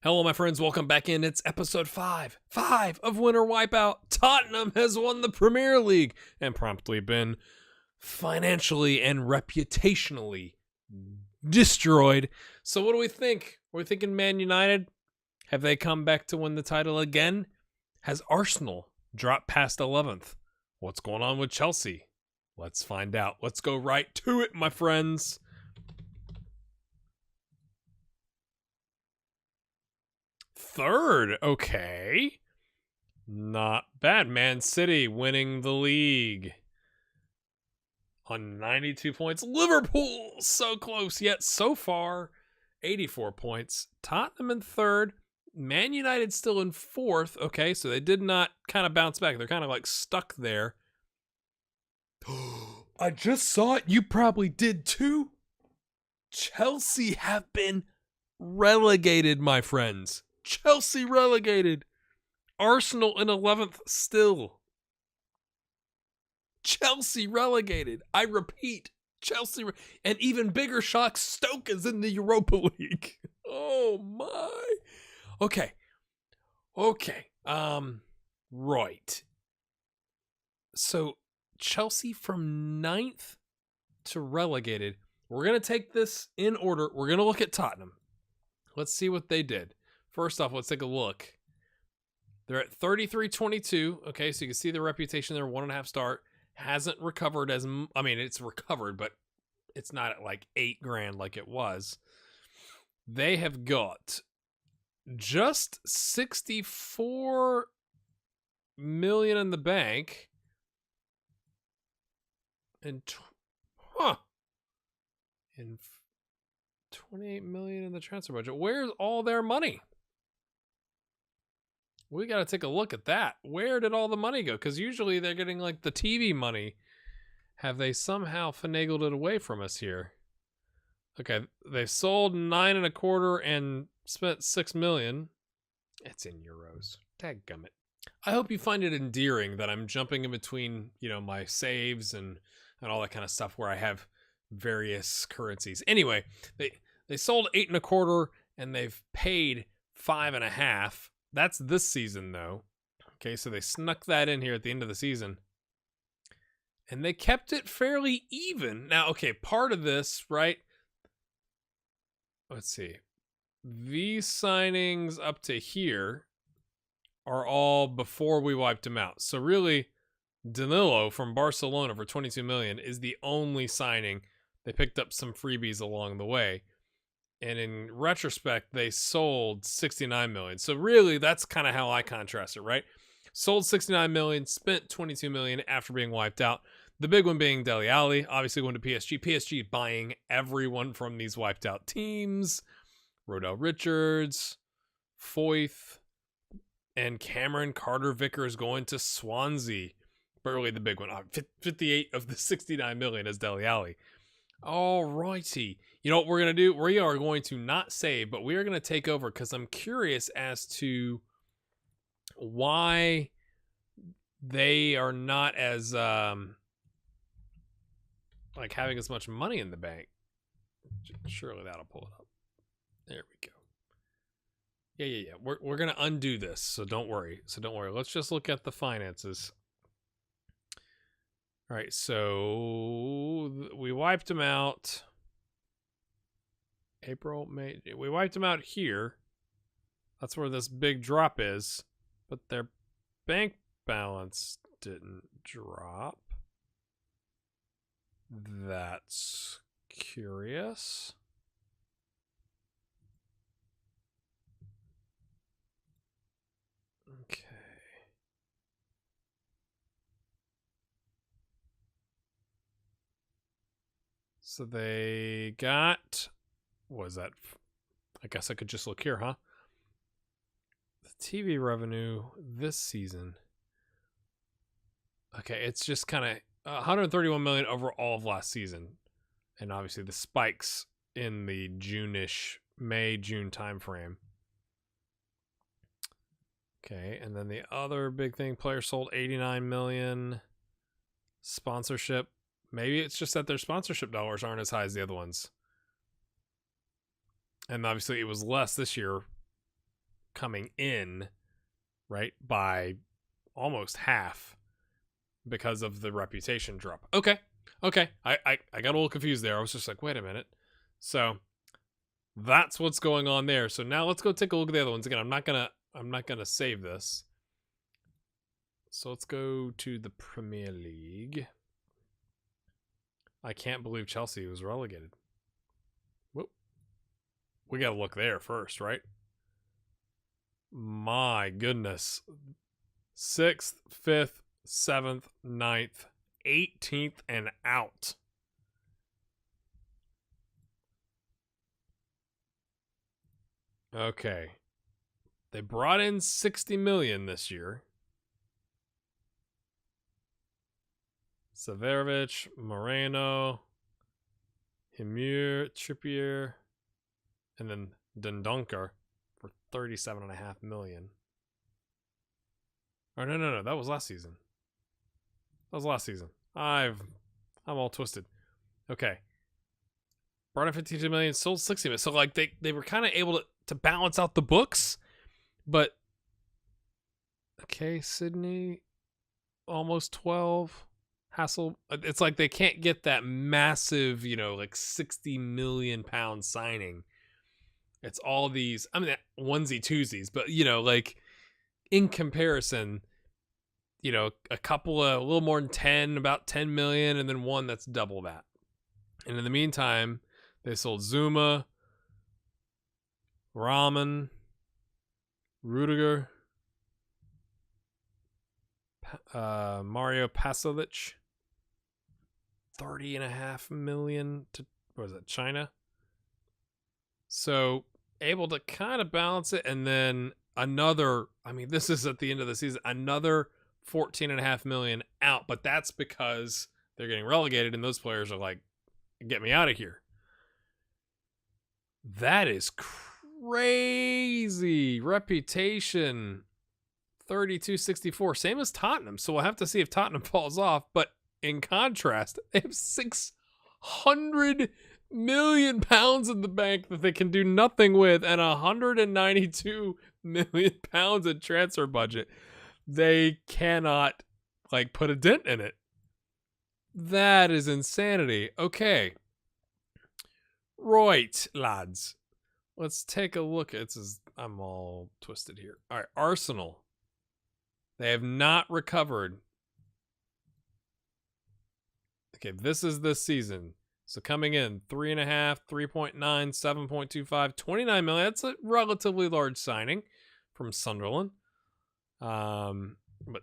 Hello, my friends. Welcome back in. It's episode 5 of Winter Wipeout. Tottenham has won the Premier League and promptly been financially and reputationally destroyed. So what do we think? We're thinking Man United. Have they come back to win the title again? Has Arsenal dropped past 11th? What's going on with Chelsea? Let's find out. Let's go right to it, my friends. Third, okay. Not bad. Man City winning the league on 92 points. Liverpool, so close, yet so far, 84 points. Tottenham in third. Man United still in fourth. Okay, so they did not kind of bounce back. They're kind of like stuck there. I just saw it. You probably did too. Chelsea have been relegated, my friends. Chelsea relegated. Arsenal in 11th still. Chelsea relegated. I repeat, Chelsea. And even bigger shock, Stoke is in the Europa League. Oh my. Okay. Right. So Chelsea from 9th to relegated. We're going to take this in order. We're going to look at Tottenham. Let's see what they did. First off, let's take a look. They're at 33-22. Okay, so you can see their reputation there, 1.5 star. Hasn't recovered as, it's recovered, but it's not at like $8,000 like it was. They have got just 64 million in the bank. And 28 million in the transfer budget. Where's all their money? We got to take a look at that. Where did all the money go? Because usually they're getting like the TV money. Have they somehow finagled it away from us here? Okay, they sold 9.25 and spent 6 million. It's in euros. Dadgummit. I hope you find it endearing that I'm jumping in between, my saves and all that kind of stuff where I have various currencies. Anyway, they sold 8.25 and they've paid 5.5. That's this season, though. Okay, so they snuck that in here at the end of the season. And they kept it fairly even. Now, okay, part of this, right? Let's see. These signings up to here are all before we wiped them out. So really, Danilo from Barcelona for 22 million is the only signing. They picked up some freebies along the way. And in retrospect, they sold 69 million. So really, that's kind of how I contrast it, right? Sold 69 million, spent 22 million after being wiped out. The big one being Dele Alli, obviously going to PSG. PSG buying everyone from these wiped out teams. Rodell Richards, Foyth, and Cameron Carter-Vickers going to Swansea. But really the big one, 58 of the 69 million is Dele Alli. All righty. You know what we're going to do? We are going to not save, but we are going to take over because I'm curious as to why they are not as, having as much money in the bank. Surely that'll pull it up. There we go. Yeah. We're going to undo this, so don't worry. Let's just look at the finances. All right, so we wiped them out. April, May. We wiped them out here. That's where this big drop is. But their bank balance didn't drop. That's curious. Okay. So they got, what was that? I guess I could just look here, huh? The TV revenue this season. Okay, it's just kind of 131 million over all of last season. And obviously the spikes in the June-ish, May-June timeframe. Okay, and then the other big thing, players sold 89 million. Sponsorship. Maybe it's just that their sponsorship dollars aren't as high as the other ones. And obviously it was less this year coming in, right, by almost half because of the reputation drop. Okay. I got a little confused there. I was just like, wait a minute. So that's what's going on there. So now let's go take a look at the other ones again. I'm not gonna save this. So let's go to the Premier League. I can't believe Chelsea was relegated. Whoop. We gotta look there first, right? My goodness. 6th, 5th, 7th, 9th, 18th, and out. Okay. They brought in 60 million this year. Severovic, Moreno, Himur, Trippier, and then Dendonker for 37.5 million. Oh, no. That was last season. I'm all twisted. Okay. Brought in 52 million, sold 60 million. So, like, they were kind of able to balance out the books. But, okay, Sydney, almost 12. Hassel, it's like they can't get that massive, like 60 million pound signing. It's all these, I mean, onesie twosies, but like in comparison, a little more than 10, about 10 million, and then one that's double that. And in the meantime, they sold Zuma, Rahman, Rudiger, Mario Pasalic, 30.5 million to, what was it, China? So able to kind of balance it, and then another, I mean, this is at the end of the season, another 14.5 million out, but that's because they're getting relegated and those players are like, get me out of here. That is crazy. Reputation 32.64, same as Tottenham. So we'll have to see if Tottenham falls off, but in contrast, they have 600 million pounds in the bank that they can do nothing with, and 192 million pounds in transfer budget. They cannot put a dent in it. That is insanity. Okay. Right, lads. Let's take a look at this. I'm all twisted here. All right, Arsenal. They have not recovered. Okay, this is this season. So coming in, 3.5, 3.9, 7.25, 29 million. That's a relatively large signing from Sunderland. But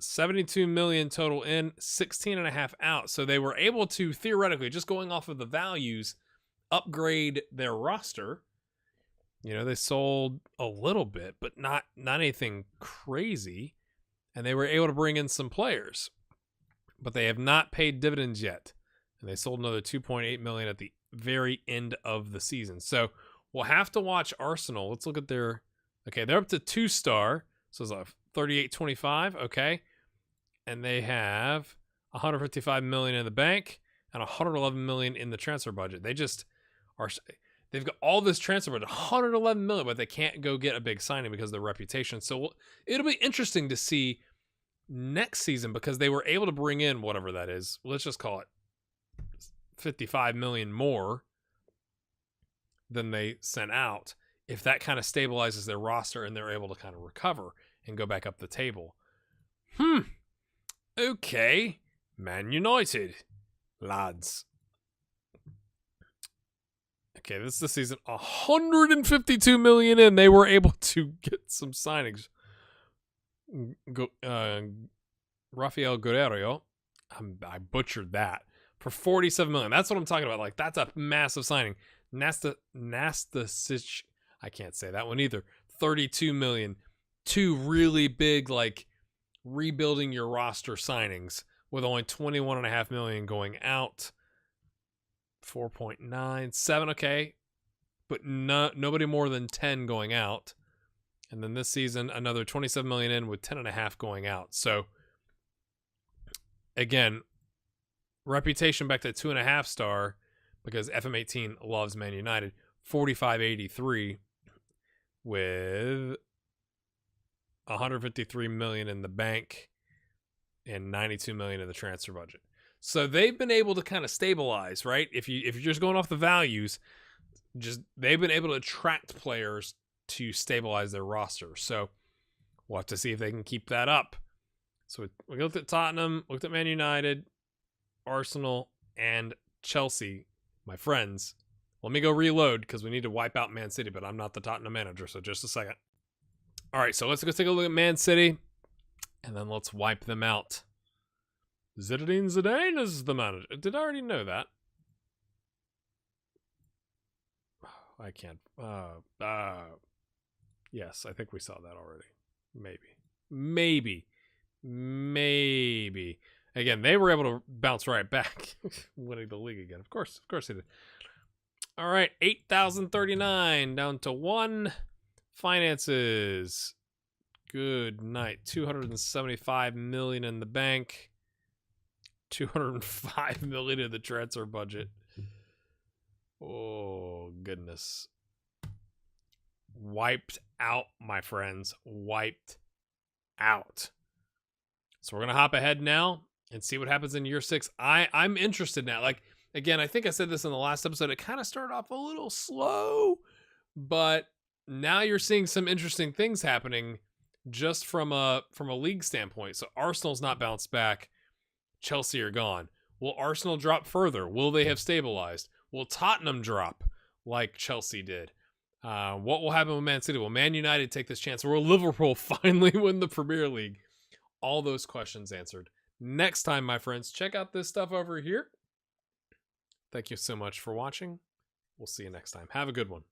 72 million total in, 16.5 out. So they were able to, theoretically, just going off of the values, upgrade their roster. They sold a little bit, but not anything crazy. And they were able to bring in some players. But they have not paid dividends yet. And they sold another 2.8 million at the very end of the season. So we'll have to watch Arsenal. Let's look at their, okay, they're up to 2-star. So it's a 38.25, okay. And they have 155 million in the bank and 111 million in the transfer budget. They just are, they've got all this transfer budget, 111 million, but they can't go get a big signing because of their reputation. So it'll be interesting to see next season, because they were able to bring in whatever that is. Let's just call it 55 million more than they sent out. If that kind of stabilizes their roster and they're able to kind of recover and go back up the table. Okay. Man United, lads. Okay, this is the season. 152 million in. They were able to get some signings. Rafael Guerrero, I butchered that, for 47 million. That's what I'm talking about. That's a massive signing. Nastasic, I can't say that one either. 32 million. Two really big, rebuilding your roster signings, with only 21.5 million going out. 4.9, 7, okay. But nobody more than 10 going out. And then this season, another 27 million in with 10.5 going out. So, again, reputation back to 2.5 star, because FM18 loves Man United. 45.83 with 153 million in the bank and 92 million in the transfer budget. So they've been able to kind of stabilize, right? If you're just going off the values, they've been able to attract players to stabilize their roster. So we'll have to see if they can keep that up. So we looked at Tottenham, looked at Man United, Arsenal, and Chelsea. My friends, let me go reload because we need to wipe out Man City, but I'm not the Tottenham manager, so just a second. All right, so let's go take a look at Man City, and then let's wipe them out. Zinedine Zidane is the manager. Did I already know that? I can't. Yes, I think we saw that already. Maybe. Again, they were able to bounce right back, winning the league again. Of course they did. All right, 8,039 down to 1. Finances. Good night. 275 million in the bank. 205 million in the transfer budget. Oh, goodness. Wiped out, my friends. Wiped out. So we're going to hop ahead now and see what happens in year 6. I'm interested now. Like, again, I think I said this in the last episode. It kind of started off a little slow, but now you're seeing some interesting things happening just from a league standpoint. So Arsenal's not bounced back. Chelsea are gone. Will Arsenal drop further? Will they have stabilized? Will Tottenham drop like Chelsea did? What will happen with Man City? Will Man United take this chance? Or will Liverpool finally win the Premier League? All those questions answered. Next time, my friends, check out this stuff over here. Thank you so much for watching. We'll see you next time. Have a good one.